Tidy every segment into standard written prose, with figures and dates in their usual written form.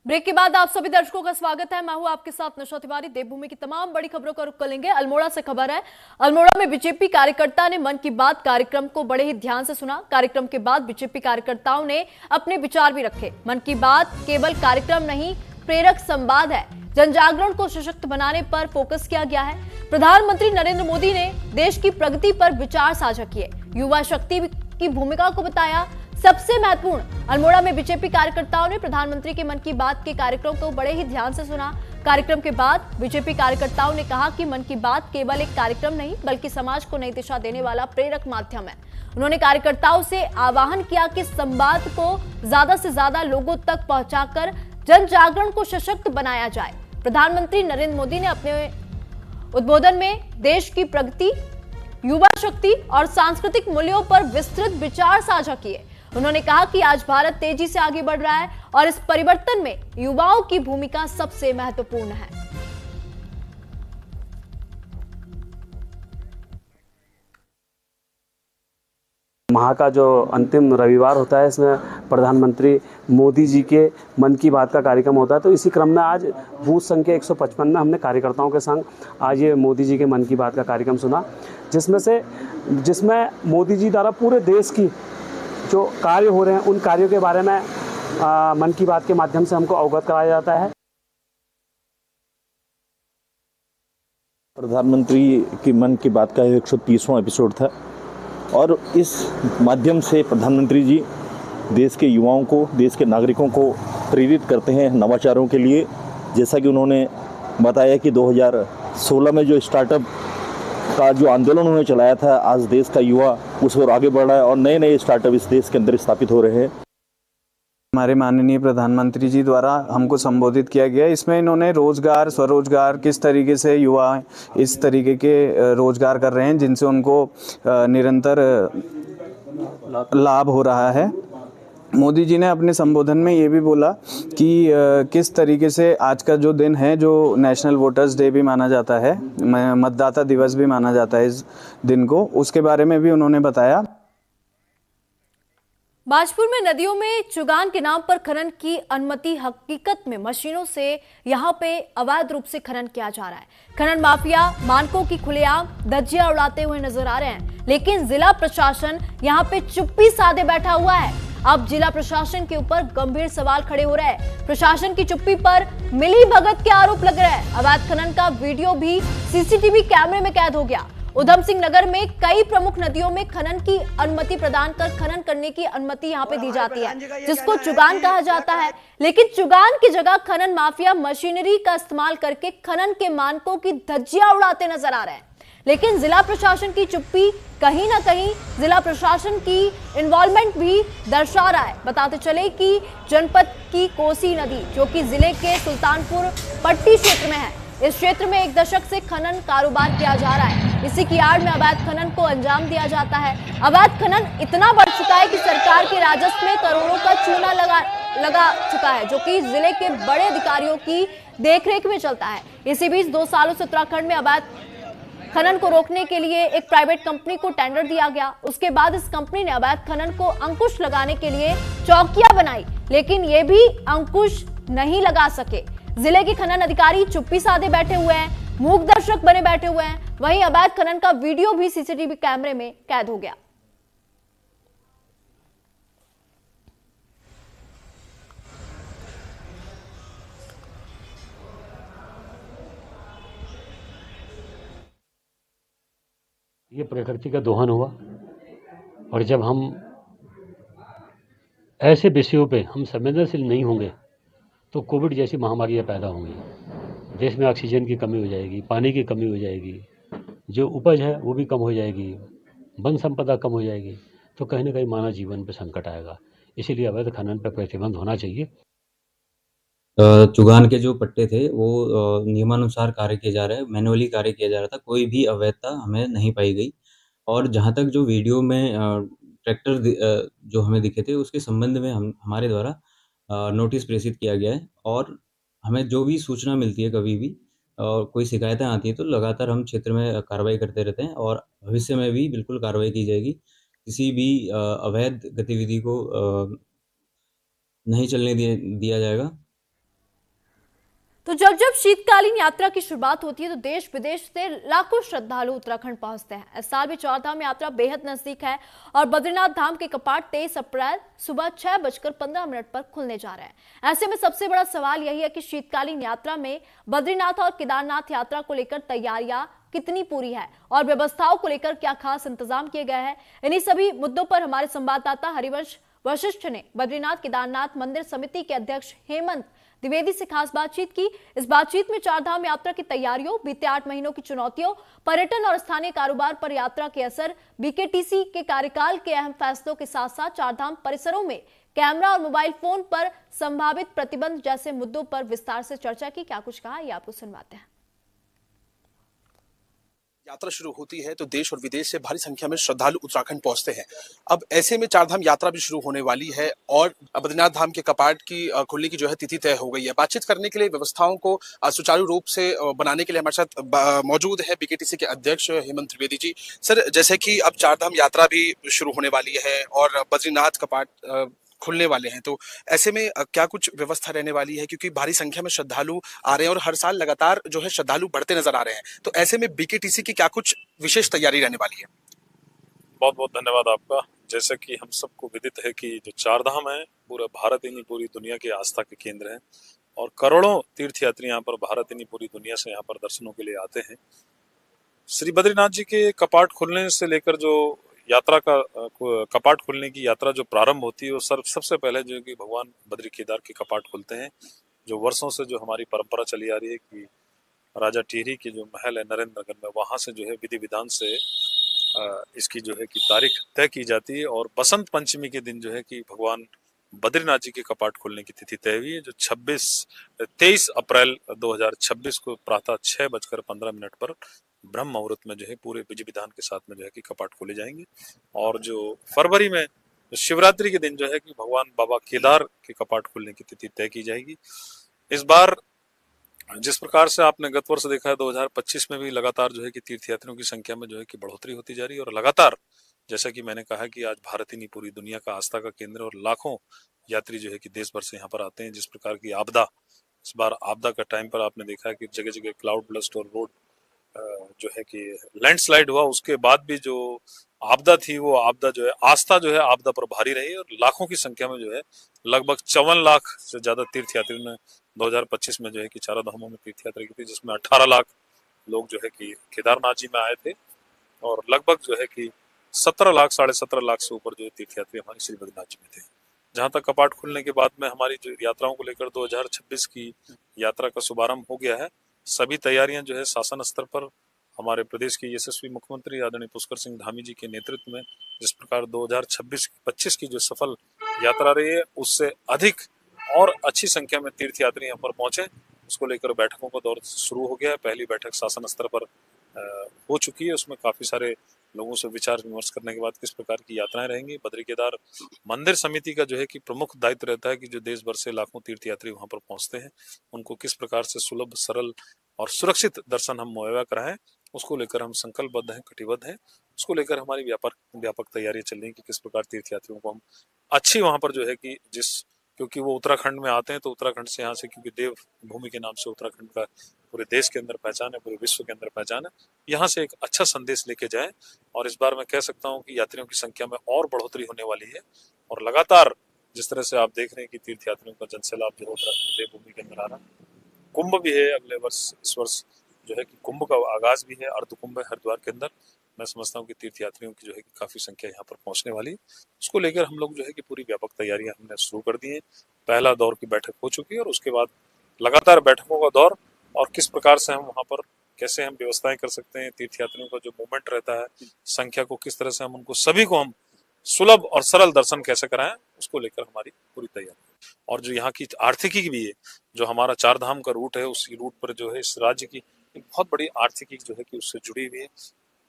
Break के बाद आप सभी दर्शकों का स्वागत है। मैं हूं आपके साथ निशा तिवारी। देवभूमि की तमाम बड़ी खबरों का रुख करेंगे। अल्मोड़ा से खबर है। अल्मोड़ा में बीजेपी कार्यकर्ता ने मन की बात कार्यक्रम को बड़े ही ध्यान से सुना। कार्यक्रम के बाद बीजेपी कार्यकर्ताओं ने अपने विचार भी रखे। मन की बात केवल कार्यक्रम नहीं, प्रेरक संवाद है। जन जागरण को सशक्त बनाने पर फोकस किया गया है। प्रधानमंत्री नरेंद्र मोदी ने देश की प्रगति पर विचार साझा किए। युवा शक्ति की भूमिका को बताया सबसे महत्वपूर्ण। अल्मोड़ा में बीजेपी कार्यकर्ताओं ने प्रधानमंत्री के मन की बात के कार्यक्रम को बड़े ही ध्यान से सुना। कार्यक्रम के बाद बीजेपी कार्यकर्ताओं ने कहा कि मन की बात केवल एक कार्यक्रम नहीं बल्कि समाज को नई दिशा देने वाला प्रेरक माध्यम है। उन्होंने कार्यकर्ताओं से आह्वान किया कि संवाद को ज्यादा से ज्यादा लोगों तक पहुंचाकर जन जागरण को सशक्त बनाया जाए। प्रधानमंत्री नरेंद्र मोदी ने अपने उद्बोधन में देश की प्रगति, युवा शक्ति और सांस्कृतिक मूल्यों पर विस्तृत विचार साझा किए। उन्होंने कहा कि आज भारत तेजी से आगे बढ़ रहा है और इस परिवर्तन में युवाओं की भूमिका सबसे महत्वपूर्ण है। माह का जो अंतिम रविवार होता है, इसमें प्रधानमंत्री मोदी जी के मन की बात का कार्यक्रम होता है। तो इसी क्रम में आज बूथ संख्या 155 में हमने कार्यकर्ताओं के संग आज ये मोदी जी के मन की बात का कार्यक्रम सुना, जिसमें मोदी जी द्वारा पूरे देश की जो कार्य हो रहे हैं उन कार्यों के बारे में मन की बात के माध्यम से हमको अवगत कराया जाता है। प्रधानमंत्री की मन की बात का 130वां एपिसोड था और इस माध्यम से प्रधानमंत्री जी देश के युवाओं को, देश के नागरिकों को प्रेरित करते हैं नवाचारों के लिए। जैसा कि उन्होंने बताया कि 2016 में जो स्टार्टअप का जो आंदोलन उन्होंने चलाया था, आज देश का युवा उस ओर आगे बढ़ रहा है और नए नए स्टार्टअप इस देश के अंदर स्थापित हो रहे हैं। हमारे माननीय प्रधानमंत्री जी द्वारा हमको संबोधित किया गया। इसमें इन्होंने रोजगार, स्वरोजगार, किस तरीके से युवा इस तरीके के रोजगार कर रहे हैं जिनसे उनको निरंतर लाभ हो रहा है। मोदी जी ने अपने संबोधन में ये भी बोला कि किस तरीके से आज का जो दिन है, जो नेशनल वोटर्स डे भी माना जाता है, मतदाता दिवस भी माना जाता है इस दिन को, उसके बारे में भी उन्होंने बताया। बाजपुर में नदियों में चुगान के नाम पर खनन की अनुमति, हकीकत में मशीनों से यहां पे अवैध रूप से खनन किया जा रहा है। खनन माफिया मानकों की खुलेआम धज्जियां उड़ाते हुए नजर आ रहे हैं, लेकिन जिला प्रशासन यहां पे चुप्पी साधे बैठा हुआ है। अब जिला प्रशासन के ऊपर गंभीर सवाल खड़े हो रहे हैं। प्रशासन की चुप्पी पर मिली भगत के आरोप लग रहे हैं। अवैध खनन का वीडियो भी सीसीटीवी कैमरे में कैद हो गया। उधम सिंह नगर में कई प्रमुख नदियों में खनन की अनुमति प्रदान कर खनन करने की अनुमति यहां पे दी जाती है, जिसको चुगान कहा जाता है। लेकिन चुगान की जगह खनन माफिया मशीनरी का इस्तेमाल करके खनन के मानकों की धज्जियां उड़ाते नजर आ रहे हैं। लेकिन जिला प्रशासन की चुप्पी कहीं ना कहीं जिला प्रशासन की इन्वॉल्वमेंट भी दर्शा रहा है। बताते चले कि जनपद की कोसी नदी, जो कि जिले के सुल्तानपुर पट्टी क्षेत्र में है, इस क्षेत्र में 1 दशक से खनन कारोबार किया जा रहा है। इसी की आड़ में अवैध खनन को अंजाम दिया जाता है। अवैध खनन इतना बढ़ चुका है कि सरकार के राजस्व में करोड़ों का चूना लगा चुका है, जो कि जिले के बड़े अधिकारियों की देखरेख में चलता है। इसी बीच 2 सालों से उत्तराखंड में अवैध खनन को रोकने के लिए एक प्राइवेट कंपनी को टेंडर दिया गया। उसके बाद इस कंपनी ने अवैध खनन को अंकुश लगाने के लिए चौकियां बनाई, लेकिन ये भी अंकुश नहीं लगा सके। जिले के खनन अधिकारी चुप्पी साधे बैठे हुए हैं, मूक दर्शक बने बैठे हुए हैं। वहीं अवैध खनन का वीडियो भी सीसीटीवी कैमरे में कैद हो गया। ये प्रकृति का दोहन हुआ और जब हम ऐसे विषयों पे हम संवेदनशील नहीं होंगे तो कोविड जैसी महामारियां पैदा होंगी। देश में ऑक्सीजन की कमी हो जाएगी, पानी की कमी हो जाएगी, जो उपज है वो भी कम हो जाएगी, वन संपदा कम हो जाएगी, तो कहीं ना कहीं मानव जीवन पे संकट आएगा। इसीलिए अवैध खनन पर प्रतिबंध होना चाहिए। चुगान के जो पट्टे थे वो नियमानुसार कार्य किए जा रहे हैं, मैनुअली कार्य किया जा रहा था, कोई भी अवैधता हमें नहीं पाई गई। और जहाँ तक जो वीडियो में ट्रैक्टर जो हमें दिखे थे उसके संबंध में हमारे द्वारा नोटिस प्रेषित किया गया है और हमें जो भी सूचना मिलती है, कभी भी कोई शिकायतें आती हैं तो लगातार हम क्षेत्र में कार्रवाई करते रहते हैं और भविष्य में भी बिल्कुल कार्रवाई की जाएगी। किसी भी अवैध गतिविधि को नहीं चलने दिया जाएगा। तो जब जब शीतकालीन यात्रा की शुरुआत होती है तो देश विदेश से लाखों श्रद्धालु उत्तराखंड पहुंचते हैं। इस साल भी चारधाम यात्रा बेहद नजदीक है और बद्रीनाथ धाम के कपाट 23 अप्रैल सुबह 6:15 पर खुलने जा रहे हैं। ऐसे में सबसे बड़ा सवाल यही है कि शीतकालीन यात्रा में बद्रीनाथ और केदारनाथ यात्रा को लेकर तैयारियां कितनी पूरी है और व्यवस्थाओं को लेकर क्या खास इंतजाम किए गए हैं। इन्हीं सभी मुद्दों पर हमारे संवाददाता हरिवंश वशिष्ठ ने बद्रीनाथ केदारनाथ मंदिर समिति के अध्यक्ष हेमंत द्विवेदी से खास बातचीत की। इस बातचीत में चारधाम यात्रा की तैयारियों, बीते 8 महीनों की चुनौतियों, पर्यटन और स्थानीय कारोबार पर यात्रा के असर, बीकेटीसी के कार्यकाल के अहम फैसलों के साथ साथ चारधाम परिसरों में कैमरा और मोबाइल फोन पर संभावित प्रतिबंध जैसे मुद्दों पर विस्तार से चर्चा की। क्या कुछ कहा, ये आपको सुनवाते हैं। यात्रा शुरू होती है तो देश और विदेश से भारी संख्या में श्रद्धालु उत्तराखंड पहुंचते हैं। अब ऐसे में चारधाम यात्रा भी शुरू होने वाली है और बद्रीनाथ धाम के कपाट की खुलने की जो है तिथि तय हो गई है। बातचीत करने के लिए, व्यवस्थाओं को सुचारू रूप से बनाने के लिए हमारे साथ मौजूद है बीकेटीसी के अध्यक्ष हेमंत द्विवेदी जी। सर, जैसे कि अब चारधाम यात्रा भी शुरू होने वाली है और बद्रीनाथ कपाट खुलने वाले हैं, तो ऐसे में क्या कुछ व्यवस्था रहने वाली है, क्योंकि भारी संख्या में श्रद्धालु आ रहे हैं और हर साल लगातार जो है श्रद्धालु बढ़ते नजर आ रहे हैं, तो ऐसे में बीकेटीसी की क्या कुछ विशेष तैयारी रहने वाली है? बहुत बहुत धन्यवाद आपका। जैसे कि हम सबको विदित है कि जो चारधाम है पूरा भारत ही नहीं पूरी दुनिया के आस्था के केंद्र हैं और करोड़ों तीर्थयात्री यहाँ पर भारत ही नहीं पूरी दुनिया से यहाँ पर दर्शनों के लिए आते हैं। श्री बद्रीनाथ जी के कपाट खुलने से लेकर जो यात्रा का कपाट खुलने की यात्रा जो प्रारंभ होती है वो सबसे पहले जो कि भगवान बद्री केदार के कपाट खुलते हैं, जो वर्षों से जो हमारी परंपरा चली आ रही है कि राजा टिहरी की जो महल है नरेंद्र नगर में, वहां से जो है विधि विधान से इसकी जो है कि तारीख तय की जाती है और बसंत पंचमी के दिन जो है कि भगवान बद्रीनाथ जी के कपाट खोलने की तिथि तय हुई है, जो 23 अप्रैल 2026 को प्रातः 6:15 पर ब्रह्म मुहूर्त में जो है पूरे विधि विधान के साथ में जो है कि कपाट खोले जाएंगे। और जो फरवरी में शिवरात्रि के दिन जो है कि भगवान बाबा केदार के कपाट खोलने की तिथि तय की जाएगी। इस बार जिस प्रकार से आपने गत वर्ष देखा है 2025 में भी लगातार जो है कि तीर्थयात्रियों की संख्या में जो है कि बढ़ोतरी होती जा रही है और लगातार जैसा कि मैंने कहा कि आज भारत ही नहीं पूरी दुनिया का आस्था का केंद्र और लाखों यात्री जो है कि देश भर से यहाँ पर आते हैं। जिस प्रकार की आपदा, इस बार आपदा का टाइम पर आपने देखा है कि जगह जगह क्लाउड ब्लस्ट और रोड जो है कि लैंडस्लाइड हुआ, उसके बाद भी जो आपदा थी वो आपदा जो है आस्था जो है आपदा पर भारी रही और लाखों की संख्या में जो है लगभग 54 लाख से ज्यादा तीर्थयात्रियों ने 2025 में जो है कि चारों धामों में तीर्थयात्रा की थी, जिसमें 18 लाख लोग जो है कि केदारनाथ जी में आए थे और लगभग जो है कि 17 लाख 17.5 लाख से ऊपर जो है तीर्थयात्री हमारे श्री बद्रीनाथ जी में थे। जहां तक कपाट खुलने के बाद में हमारी जो यात्राओं को लेकर 2026 की यात्रा का शुभारंभ हो गया है। सभी तैयारियां जो है शासन स्तर पर हमारे प्रदेश के यशस्वी मुख्यमंत्री आदरणीय पुष्कर सिंह धामी जी के नेतृत्व में जिस प्रकार 2026-25 की जो सफल यात्रा रही है, उससे अधिक और अच्छी संख्या में तीर्थयात्री यहाँ पर पहुंचे, उसको लेकर बैठकों का दौर शुरू हो गया है। पहली बैठक शासन स्तर पर हो चुकी है, उसमें काफी सारे लोगों से विचार विमर्श करने के बाद किस प्रकार की यात्राएं रहेंगी। बद्री केदार मंदिर समिति का जो है कि प्रमुख दायित्व रहता है कि जो देश भर से लाखों तीर्थयात्री वहां पर पहुंचते हैं उनको किस प्रकार से सुलभ, सरल और सुरक्षित दर्शन हम मुहैया कराएं, उसको लेकर हम संकल्पबद्ध हैं, कटिबद्ध हैं। उसको लेकर हमारी व्यापक तैयारियां चल रही है कि किस प्रकार तीर्थयात्रियों को हम अच्छी वहां पर जो है कि क्योंकि वो उत्तराखंड में आते हैं तो उत्तराखंड से यहाँ से, क्योंकि देव भूमि के नाम से उत्तराखंड का पूरे देश के अंदर पहचान है, पूरे विश्व के अंदर पहचान है, यहाँ से एक अच्छा संदेश लेके जाएं। और इस बार मैं कह सकता हूँ कि यात्रियों की संख्या में और बढ़ोतरी होने वाली है और लगातार जिस तरह से आप देख रहे हैं कि तीर्थयात्रियों का जनसैलाब जो है उत्तराखंड देव भूमि के अंदर आ रहा है। कुंभ भी है अगले वर्ष, इस वर्ष जो है कि कुंभ का आगाज भी है, अर्ध कुंभ है हरिद्वार के अंदर। मैं समझता हूँ कि तीर्थयात्रियों की जो है कि काफी संख्या यहाँ पर पहुंचने वाली है। उसको लेकर हम लोग जो है कि पूरी व्यापक तैयारियां हमने शुरू कर दी है। पहला दौर की बैठक हो चुकी है और उसके बाद लगातार बैठकों का दौर और किस प्रकार से हम वहाँ पर कैसे हम व्यवस्थाएं कर सकते हैं, तीर्थयात्रियों का जो मूवमेंट रहता है, संख्या को किस तरह से हम उनको सभी को हम सुलभ और सरल दर्शन कैसे कराएं, उसको लेकर हमारी पूरी तैयारी। और जो यहाँ की आर्थिकी भी है, जो हमारा चार धाम का रूट है, उसी रूट पर जो है इस राज्य की एक बहुत बड़ी आर्थिकी जो है कि उससे जुड़ी हुई है।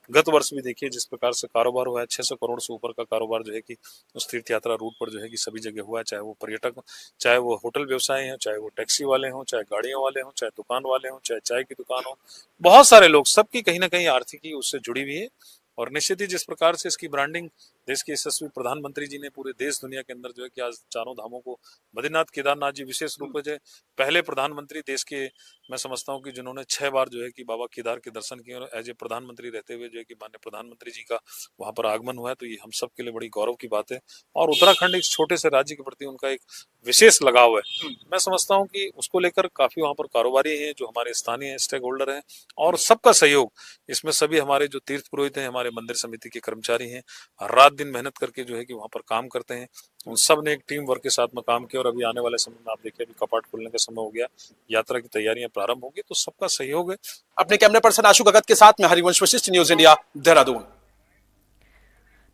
गत वर्ष भी देखिए जिस प्रकार से कारोबार हुआ है, 600 करोड़ से ऊपर का कारोबार जो है कि उस तीर्थ यात्रा रूट पर जो है कि सभी जगह हुआ है, चाहे वो पर्यटक, चाहे वो होटल व्यवसाय हो, चाहे वो टैक्सी वाले हों, चाहे गाड़ियों वाले हों, चाहे दुकान वाले हों, चाहे चाय की दुकान हो, बहुत सारे लोग, सबकी कहीं ना कहीं आर्थिकी उससे जुड़ी हुई है। और निश्चित ही जिस प्रकार से इसकी ब्रांडिंग देश के यशस्वी प्रधानमंत्री जी ने पूरे देश दुनिया के अंदर जो है कि आज चारों धामों को बद्रीनाथ केदारनाथ जी विशेष रूप से पहले प्रधानमंत्री देश के, मैं समझता हूँ कि जिन्होंने 6 बार जो है कि बाबा केदार के दर्शन किए और एज ए प्रधानमंत्री रहते हुए जो है कि माननीय प्रधानमंत्री जी का वहां पर आगमन हुआ है, तो ये हम सब के लिए बड़ी गौरव की बात है। और उत्तराखंड एक छोटे से राज्य के प्रति उनका एक विशेष लगाव है। मैं समझता हूँ कि उसको लेकर काफी वहां पर कारोबारी हैं, जो हमारे स्थानीय स्टेक होल्डर हैं, और सबका सहयोग इसमें सभी हमारे जो तीर्थ पुरोहित हैं, हमारे मंदिर समिति के कर्मचारी हैं, रात दिन मेहनत करके जो है कि वहां पर काम करते हैं। उन सब ने एक टीम वर्क के साथ में काम किया और अभी आने वाले समय में आप देखिए अभी कपाट खुलने का समय हो गया, यात्रा की तैयारियां प्रारंभ होगी, तो सबका सहयोग है। अपने कैमरा पर्सन आशु भगत के साथ में हरिवंश वशिष्ठ, न्यूज इंडिया, देहरादून।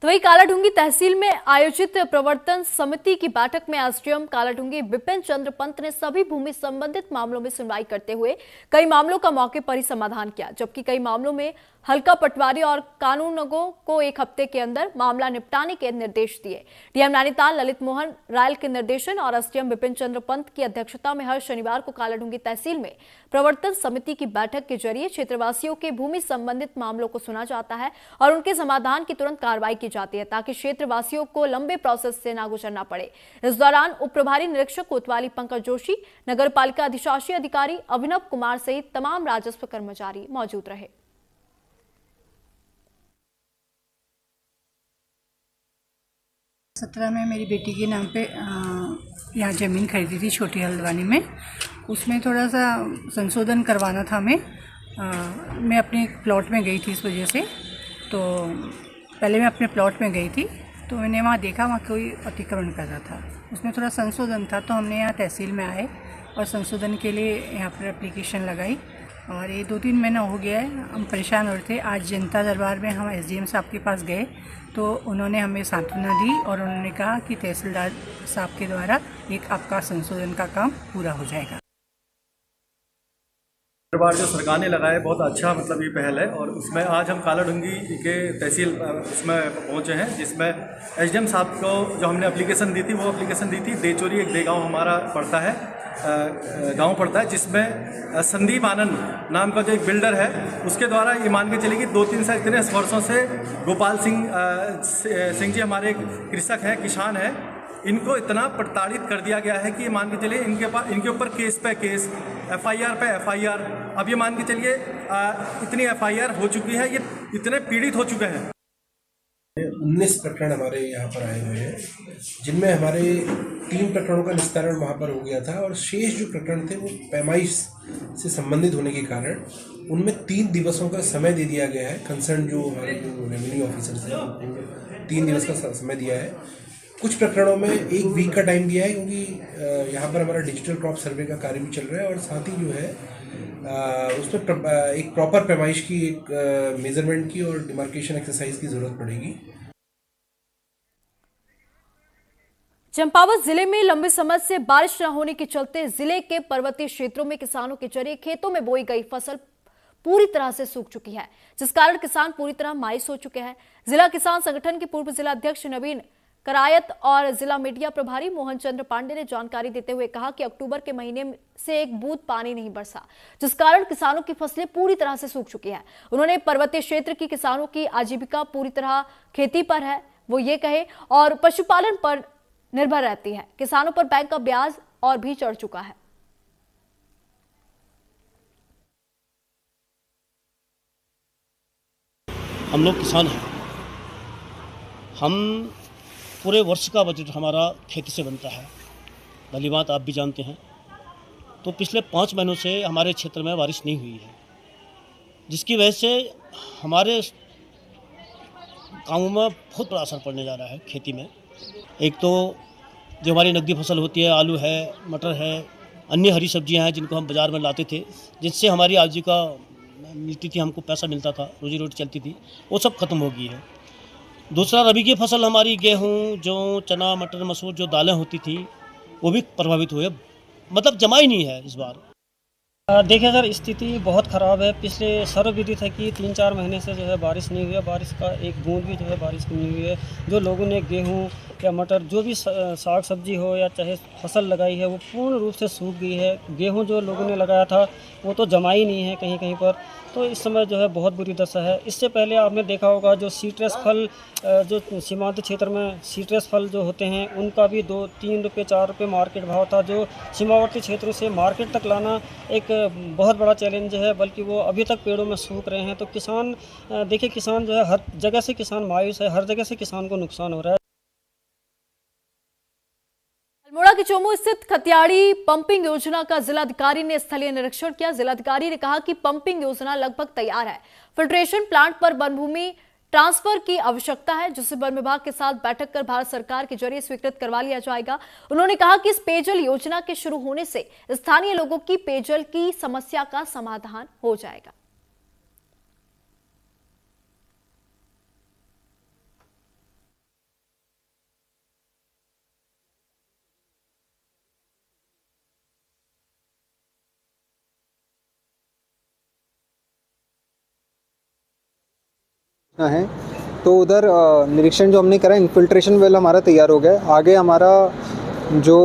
तो वही कालाढूंगी तहसील में आयोजित प्रवर्तन समिति की बैठक में एसडीएम कालाढूंगी विपिन चंद्र पंत ने सभी भूमि संबंधित मामलों में सुनवाई करते हुए कई मामलों का मौके पर ही समाधान किया, जबकि कई मामलों में हल्का पटवारी और कानूनगों को 1 हफ्ते के अंदर मामला निपटाने के निर्देश दिए। डीएम नैनीताल ललित मोहन रायल के निर्देशन और एसडीएम विपिन चंद्र पंत की अध्यक्षता में हर शनिवार को कालाढूंगी तहसील में प्रवर्तन समिति की बैठक के जरिए क्षेत्रवासियों के भूमि संबंधित मामलों को सुना जाता है और उनके समाधान की तुरंत कार्रवाई की जाती है, ताकि क्षेत्रवासियों को लंबे प्रोसेस से ना गुजरना पड़े। इस दौरान उप प्रभारी निरीक्षक कोतवाली पंकज जोशी, नगर पालिका अधिशासी अधिकारी अभिनव कुमार सहित तमाम राजस्व कर्मचारी मौजूद रहे। 17 में मेरी बेटी के नाम पे यहाँ ज़मीन खरीदी थी छोटी हल्द्वानी में। उसमें थोड़ा सा संशोधन करवाना था हमें। मैं अपने प्लॉट में गई थी इस वजह से। तो पहले मैं अपने प्लॉट में गई थी तो मैंने वहाँ देखा वहाँ कोई अतिक्रमण कर रहा था, उसमें थोड़ा संशोधन था। तो हमने यहाँ तहसील में आए और संशोधन के लिए यहाँ पर एप्लीकेशन लगाई और ये 2-3 महीना हो गया है। हम परेशान हो रहे थे। आज जनता दरबार में हम एसडीएम साहब के पास गए तो उन्होंने हमें सांत्वना दी और उन्होंने कहा कि तहसीलदार साहब के द्वारा एक आपका संशोधन का काम पूरा हो जाएगा। दरबार जो सरकार ने लगाया बहुत अच्छा, मतलब ये पहल है। और उसमें आज हम कालाढूंगी के तहसील उसमें पहुंचे हैं, जिसमें एसडीएम साहब को जो हमने एप्लीकेशन दी थी वो एप्लीकेशन दी थी। देचोरी एक दे गाँव हमारा पड़ता है, गांव पड़ता है, जिसमें संदीप आनंद नाम का जो एक बिल्डर है उसके द्वारा ये मान के चले कि 2-3 से इतने वर्षों से गोपाल सिंह जी हमारे कृषक हैं, किसान हैं, इनको इतना प्रताड़ित कर दिया गया है कि ये मान के चलिए इनके ऊपर केस पे केस, एफआईआर पे एफआईआर। अब ये मान के चलिए इतनी एफआईआर हो चुकी है, ये इतने पीड़ित हो चुके हैं। 19 प्रकरण हमारे यहाँ पर आए हुए हैं, जिनमें हमारे 3 प्रकरणों का निस्तारण वहाँ पर हो गया था और शेष जो प्रकरण थे वो पैमाइश से संबंधित होने के कारण उनमें 3 दिवसों का समय दे दिया गया है। कंसर्न जो हमारे जो रेवेन्यू ऑफिसर्स हैं उनको 3 दिवस का समय दिया है। कुछ प्रकरणों में 1 वीक का टाइम दिया है, क्योंकि यहाँ पर हमारा डिजिटल क्रॉप सर्वे का कार्य भी चल रहा है और साथ ही जो है उसमें एक प्रॉपर पैमाइश की, एक मेजरमेंट की और डिमार्केशन एक्सरसाइज की जरूरत पड़ेगी। चंपावत जिले में लंबे समय से बारिश न होने के चलते जिले के पर्वतीय क्षेत्रों में किसानों के जरिए खेतों में बोई गई फसल पूरी तरह से सूख चुकी है, जिस कारण किसान पूरी तरह मायूस हो चुके हैं। जिला किसान संगठन के पूर्व जिला अध्यक्ष नवीन करायत और जिला मीडिया प्रभारी मोहन चंद्र पांडे ने जानकारी देते हुए कहा कि अक्टूबर के महीने से एक बूंद पानी नहीं बरसा, जिस कारण किसानों की फसलें पूरी तरह से सूख चुकी है। उन्होंने पर्वतीय क्षेत्र की किसानों की आजीविका पूरी तरह खेती पर है, वो ये कहे, और पशुपालन पर निर्भर रहती है। किसानों पर बैंक का ब्याज और भी चढ़ चुका है। हम लोग किसान हैं, हम पूरे वर्ष का बजट हमारा खेती से बनता है, भली बात आप भी जानते हैं। तो पिछले 5 महीनों से हमारे क्षेत्र में बारिश नहीं हुई है, जिसकी वजह से हमारे कामों में बहुत बड़ा असर पड़ने जा रहा है खेती में। एक तो जो हमारी नकदी फसल होती है, आलू है, मटर है, अन्य हरी सब्जियां हैं जिनको हम बाज़ार में लाते थे, जिससे हमारी आजीविका मिलती थी, हमको पैसा मिलता था, रोजी रोटी चलती थी, वो सब खत्म हो गई है। दूसरा, रबी की फसल हमारी गेहूं, जौ, चना, मटर, मसूर जो दालें होती थी वो भी प्रभावित हुए, मतलब जमा ही नहीं है इस बार। देखिए सर, स्थिति बहुत ख़राब है। पिछले सर्वविदित है कि 3-4 महीने से जो है बारिश नहीं हुई है, बारिश का एक बूंद भी जो है बारिश नहीं हुई है। जो लोगों ने गेहूं या मटर, जो भी साग सब्जी हो या चाहे फसल लगाई है, वो पूर्ण रूप से सूख गई है। गेहूं जो लोगों ने लगाया था वो तो जमा ही नहीं है कहीं कहीं पर। तो इस समय जो है बहुत बुरी दशा है। इससे पहले आपने देखा होगा जो सीट्रस फल जो सीमांत क्षेत्र में सीट्रस फल जो होते हैं उनका भी 2-3 रुपये 4 रुपये मार्केट भाव था, जो सीमावर्ती क्षेत्रों से मार्केट तक लाना एक बहुत बड़ा चैलेंज है, बल्कि वो अभी तक पेड़ों में सूख रहे हैं। तो किसान देखिए, किसान जो है हर जगह से किसान मायूस है, हर जगह से किसान को नुकसान हो रहा है। अल्मोड़ा के चोमू स्थित खतियाड़ी पंपिंग योजना का जिलाधिकारी ने स्थलीय निरीक्षण किया। जिलाधिकारी ने कहा कि पंपिंग योजना लगभग तैयार है। फिल्ट्रेशन प्लांट पर वन भूमि ट्रांसफर की आवश्यकता है, जिसे वन विभाग के साथ बैठक कर भारत सरकार के जरिए स्वीकृत करवा लिया जाएगा। उन्होंने कहा कि इस पेयजल योजना के शुरू होने से स्थानीय लोगों की पेयजल की समस्या का समाधान हो जाएगा। है तो उधर निरीक्षण जो हमने करा, इनफिल्ट्रेशन वेल हमारा तैयार हो गया। आगे हमारा जो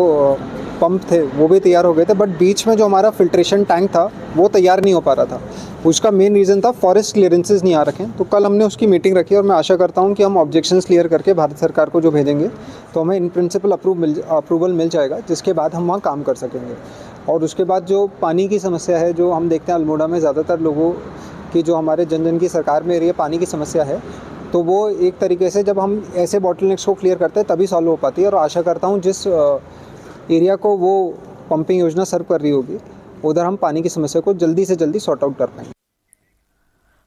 पंप थे वो भी तैयार हो गए थे, बट बीच में जो हमारा फिल्ट्रेशन टैंक था वो तैयार नहीं हो पा रहा था। उसका मेन रीज़न था फॉरेस्ट क्लियरेंसेस नहीं आ रखे। तो कल हमने उसकी मीटिंग रखी और मैं आशा करता हूँ कि हम ऑब्जेक्शंस क्लियर करके भारत सरकार को जो भेजेंगे तो हमें इन प्रिंसिपल अप्रूवल मिल जाएगा, जिसके बाद हम वहाँ काम कर सकेंगे। और उसके बाद जो पानी की समस्या है, जो हम देखते हैं अल्मोड़ा में ज़्यादातर लोगों कि जो हमारे जन जन की सरकार में रही है पानी की समस्या है, तो वो एक तरीके से जब हम ऐसे बॉटलनेक्स को क्लियर करते हैं तभी सॉल्व हो पाती है। और आशा करता हूँ जिस एरिया को वो पंपिंग योजना सर्व कर रही होगी उधर हम पानी की समस्या को जल्दी से जल्दी सॉर्ट आउट कर पाएंगे।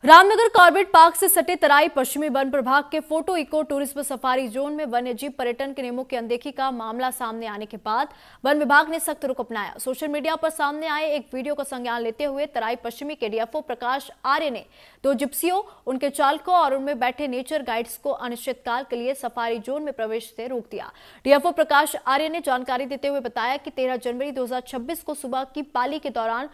रामनगर कॉर्बेट पार्क से सटे तराई पश्चिमी वन प्रभाग के photo eco tourism safari zone में वन्यजीव पर्यटन के नियमों की अनदेखी का मामला सामने आने के बाद वन विभाग ने सख्त रुख अपनाया। सोशल मीडिया पर सामने आए एक वीडियो का संज्ञान लेते हुए तराई पश्चिमी के डीएफओ प्रकाश आर्य ने 2 जिप्सियों, उनके चालकों और उनमें बैठे नेचर गाइड्स को अनिश्चितकाल के लिए सफारी जोन में प्रवेश से रोक दिया। डीएफओ प्रकाश आर्य ने जानकारी देते हुए बताया कि 13 जनवरी 2026 को सुबह की पाली के दौरान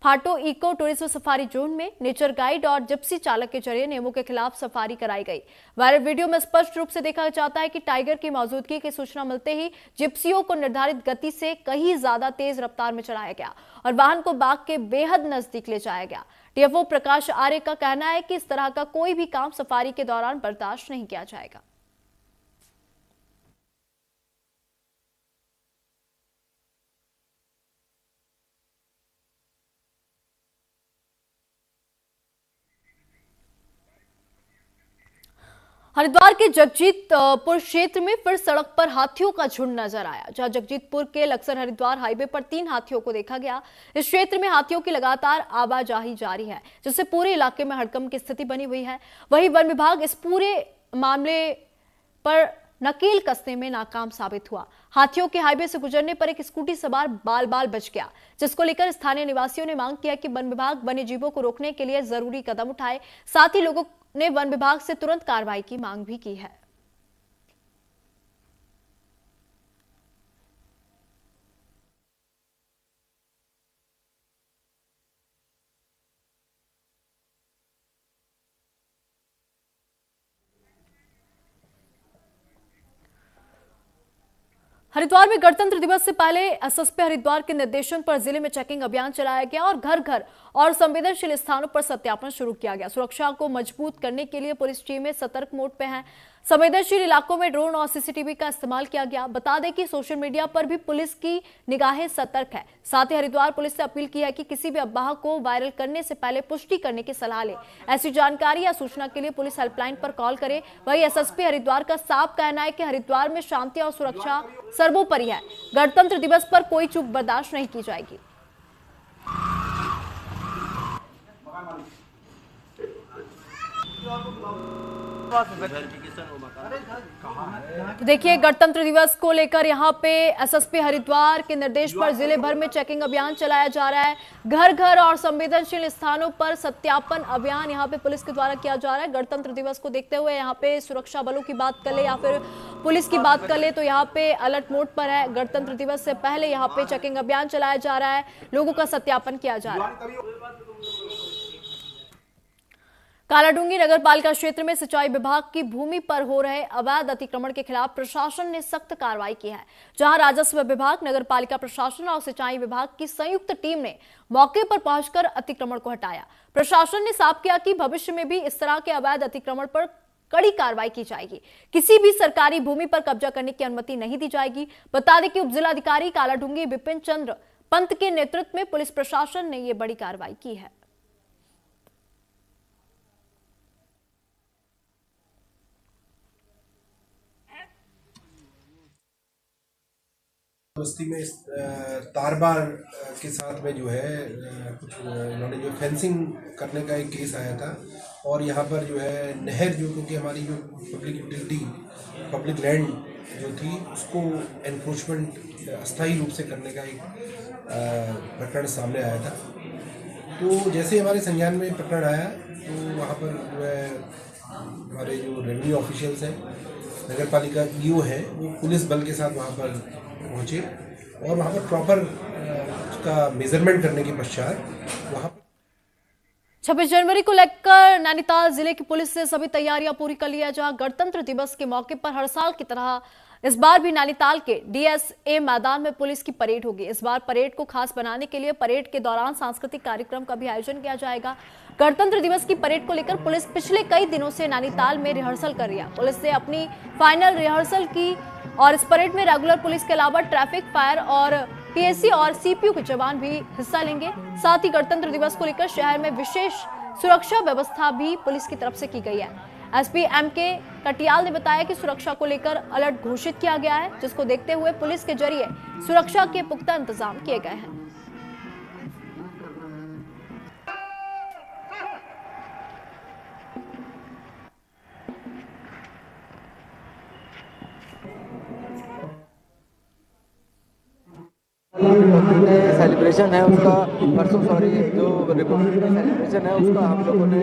फाटो इको टूरिज्म सफारी जोन में नेचर गाइड और जिप्सी चालक के जरिए नियमों के खिलाफ सफारी कराई गई। वायरल वीडियो में स्पष्ट रूप से देखा जाता है कि टाइगर की मौजूदगी की सूचना मिलते ही जिप्सियों को निर्धारित गति से कहीं ज्यादा तेज रफ्तार में चलाया गया और वाहन को बाघ के बेहद नजदीक ले जाया गया। डीएफओ प्रकाश आर्य का कहना है कि इस तरह का कोई भी काम सफारी के दौरान बर्दाश्त नहीं किया जाएगा। हरिद्वार के जगजीतपुर क्षेत्र में फिर सड़क पर हाथियों का झुंड नजर आया, जहां जगजीतपुर के लक्सर हरिद्वार हाईवे पर 3 हाथियों को देखा गया। इस क्षेत्र में हाथियों की लगातार आवाजाही जारी है, जिससे पूरे इलाके में हड़कंप की स्थिति बनी हुई है। वहीं वन विभाग इस पूरे मामले पर नकेल कसने में नाकाम साबित हुआ। हाथियों के हाईवे से गुजरने पर एक स्कूटी सवार बाल बाल बच गया, जिसको लेकर स्थानीय निवासियों ने मांग किया कि वन विभाग वन्य जीवों को रोकने के लिए जरूरी कदम उठाए। साथ ही लोगों ने वन विभाग से तुरंत कार्रवाई की मांग भी की है। हरिद्वार में गणतंत्र दिवस से पहले एसएसपी हरिद्वार के निर्देशन पर जिले में चेकिंग अभियान चलाया गया और घर घर और संवेदनशील स्थानों पर सत्यापन शुरू किया गया। सुरक्षा को मजबूत करने के लिए पुलिस टीमें सतर्क मोड पे हैं। संवेदनशील इलाकों में ड्रोन और सीसीटीवी का इस्तेमाल किया गया। बता दें कि सोशल मीडिया पर भी पुलिस की निगाहें सतर्क है। साथ ही हरिद्वार पुलिस से अपील की है कि किसी भी अफवाह को वायरल करने से पहले पुष्टि करने की सलाह ले। ऐसी जानकारी या सूचना के लिए पुलिस हेल्पलाइन पर कॉल करे। वहीं एसएसपी हरिद्वार का साफ कहना है कि हरिद्वार में शांति और सुरक्षा सर्वोपरि है। गणतंत्र दिवस पर कोई चूक बर्दाश्त नहीं की जाएगी। तो देखिए, गणतंत्र दिवस को लेकर यहाँ पे एसएसपी हरिद्वार के निर्देश पर जिले भर में चेकिंग अभियान चलाया जा रहा है। घर घर और संवेदनशील स्थानों पर सत्यापन अभियान यहाँ पे पुलिस के द्वारा किया जा रहा है। गणतंत्र दिवस को देखते हुए यहाँ पे सुरक्षा बलों की बात कर ले या फिर पुलिस की बात कर ले तो यहाँ पे अलर्ट मोड पर है। गणतंत्र दिवस से पहले यहाँ पे चेकिंग अभियान चलाया जा रहा है, लोगों का सत्यापन किया जा रहा है। कालाडूंगी नगर पालिका क्षेत्र में सिंचाई विभाग की भूमि पर हो रहे अवैध अतिक्रमण के खिलाफ प्रशासन ने सख्त कार्रवाई की है। जहां राजस्व विभाग, नगर पालिका प्रशासन और सिंचाई विभाग की संयुक्त टीम ने मौके पर पहुंचकर अतिक्रमण को हटाया। प्रशासन ने साफ किया कि भविष्य में भी इस तरह के अवैध अतिक्रमण पर कड़ी कार्रवाई की जाएगी। किसी भी सरकारी भूमि पर कब्जा करने की अनुमति नहीं दी जाएगी। बता दें कि उप जिलाधिकारी कालाडूंगी विपिन चंद्र पंत के नेतृत्व में पुलिस प्रशासन ने यह बड़ी कार्रवाई की है। बस्ती में तारबार के साथ में जो है कुछ इन्होंने जो फेंसिंग करने का एक केस आया था और यहाँ पर जो है नहर जो क्योंकि हमारी जो पब्लिक यूटिलिटी पब्लिक लैंड जो थी उसको एनक्रोचमेंट अस्थायी रूप से करने का एक प्रकरण सामने आया था। तो जैसे हमारे संज्ञान में प्रकरण आया तो वहाँ पर जो है हमारे जो रेवेन्यू ऑफिशियल्स हैं, नगर पालिका ईओ है, वो पुलिस बल के साथ वहाँ पर पहुँचे और वहाँ पर प्रॉपर उसका मेजरमेंट करने के पश्चात वहाँ 26 जनवरी को लेकर नैनीताल जिले की पुलिस ने सभी तैयारियां पूरी कर ली है। जहां गणतंत्र दिवस के मौके पर हर साल की तरह इस बार भी नैनीताल के डीएसए मैदान में पुलिस की परेड होगी। इस बार परेड को खास बनाने के लिए परेड के दौरान सांस्कृतिक कार्यक्रम का भी आयोजन किया जाएगा। गणतंत्र दिवस की परेड को लेकर पुलिस पिछले कई दिनों से नैनीताल में रिहर्सल कर रही है। पुलिस ने अपनी फाइनल रिहर्सल की और इस परेड में रेगुलर पुलिस के अलावा ट्रैफिक, फायर और पीएससी और सीपीयू के जवान भी हिस्सा लेंगे। साथ ही गणतंत्र दिवस को लेकर शहर में विशेष सुरक्षा व्यवस्था भी पुलिस की तरफ से की गई है। एसपी एमके कटियाल ने बताया कि सुरक्षा को लेकर अलर्ट घोषित किया गया है, जिसको देखते हुए पुलिस के जरिए सुरक्षा के पुख्ता इंतजाम किए गए हैं। सेलिब्रेशन है उसका परसों जो रिपब्लिक डे सेलिब्रेशन है उसका हम लोगों ने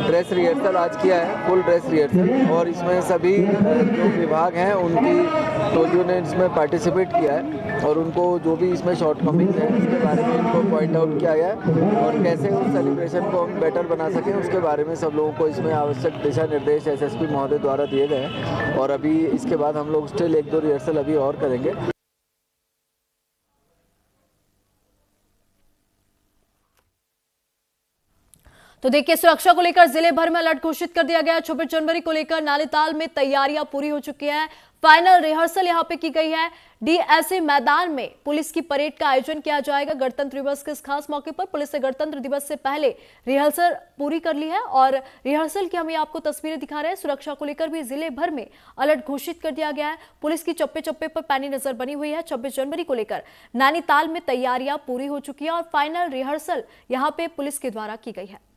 ड्रेस रिहर्सल आज किया है, फुल ड्रेस रिहर्सल, और इसमें सभी जो विभाग हैं उनकी टोलियों ने इसमें पार्टिसिपेट किया है और उनको जो भी इसमें शॉर्टकमिंग्स हैं उसके बारे में इनको पॉइंट आउट किया गया है और कैसे उस सेलिब्रेशन को हम बेटर बना सकें उसके बारे में सब लोगों को इसमें आवश्यक दिशा निर्देश एसएसपी महोदय द्वारा दिए गए हैं। और अभी इसके बाद हम लोग स्टिल 1-2 रिहर्सल अभी और करेंगे। तो देखिए, सुरक्षा को लेकर जिले भर में अलर्ट घोषित कर दिया गया। 26 जनवरी को लेकर नैनीताल में तैयारियां पूरी हो चुकी हैं। फाइनल रिहर्सल यहां पे की गई है। डीएसए मैदान में पुलिस की परेड का आयोजन किया जाएगा। गणतंत्र दिवस के इस खास मौके पर पुलिस ने गणतंत्र दिवस से पहले रिहर्सल पूरी कर ली है और रिहर्सल की हम आपको तस्वीरें दिखा रहे हैं। सुरक्षा को लेकर भी जिले भर में अलर्ट घोषित कर दिया गया है। पुलिस की चप्पे चप्पे पर पैनी नजर बनी हुई है। 26 जनवरी को लेकर नैनीताल में तैयारियां पूरी हो चुकी है और फाइनल रिहर्सल यहां पे पुलिस के द्वारा की गई है।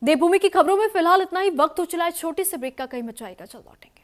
देवभूमि की खबरों में फिलहाल इतना ही। वक्त हो चला है छोटी सी ब्रेक का, कहीं मचाएगा, चल लौटेंगे।